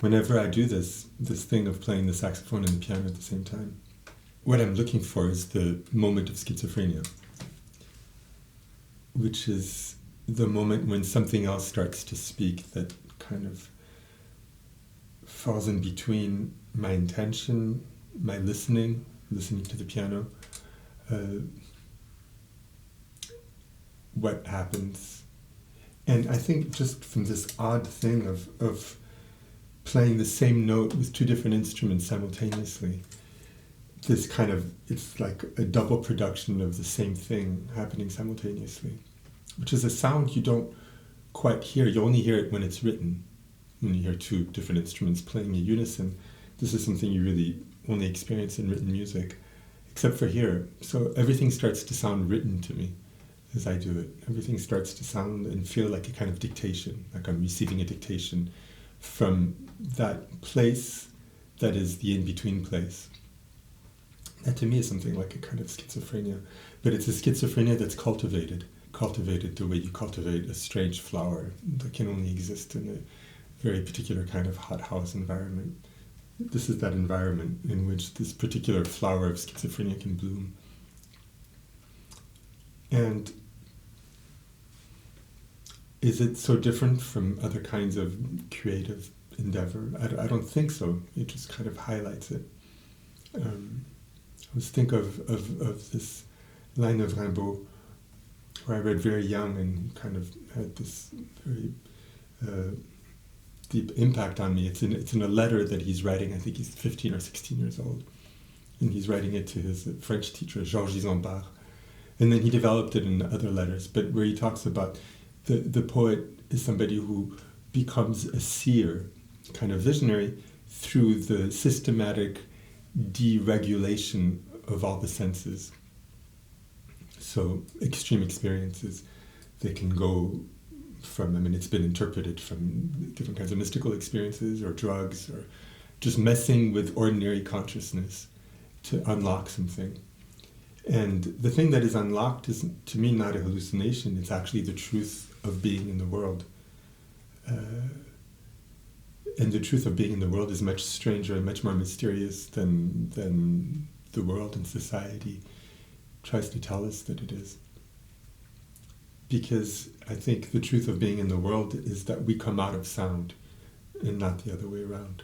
Whenever I do this thing of playing the saxophone and the piano at the same time, what I'm looking for is the moment of schizophrenia, which is the moment when something else starts to speak that kind of falls in between my intention, my listening to the piano, what happens. And I think just from this odd thing of playing the same note with two different instruments simultaneously, this kind of, it's like a double production of the same thing happening simultaneously, which is a sound you don't quite hear. You only hear it when it's written, when you hear two different instruments playing in unison. This is something you really only experience in written music, except for here. So everything starts to sound written to me as I do it. Everything starts to sound and feel like a kind of dictation, like I'm receiving a dictation from that place that is the in-between place. That to me is something like a kind of schizophrenia, but it's a schizophrenia that's cultivated the way you cultivate a strange flower that can only exist in a very particular kind of hothouse environment. This is that environment in which this particular flower of schizophrenia can bloom. And is it so different from other kinds of creative endeavor? I don't think so. It just kind of highlights it. I was thinking of this line of Rimbaud, where I read very young and kind of had this very deep impact on me. It's in a letter that he's writing. I think he's 15 or 16 years old, and he's writing it to his French teacher, Georges Isambard. And then he developed it in other letters, but where he talks about the poet is somebody who becomes a seer, kind of visionary, through the systematic deregulation of all the senses. So extreme experiences, they can go from, it's been interpreted from different kinds of mystical experiences or drugs or just messing with ordinary consciousness to unlock something. And the thing that is unlocked is, to me, not a hallucination. It's actually the truth of being in the world. And the truth of being in the world is much stranger and much more mysterious than the world and society tries to tell us that it is. Because I think the truth of being in the world is that we come out of sound and not the other way around.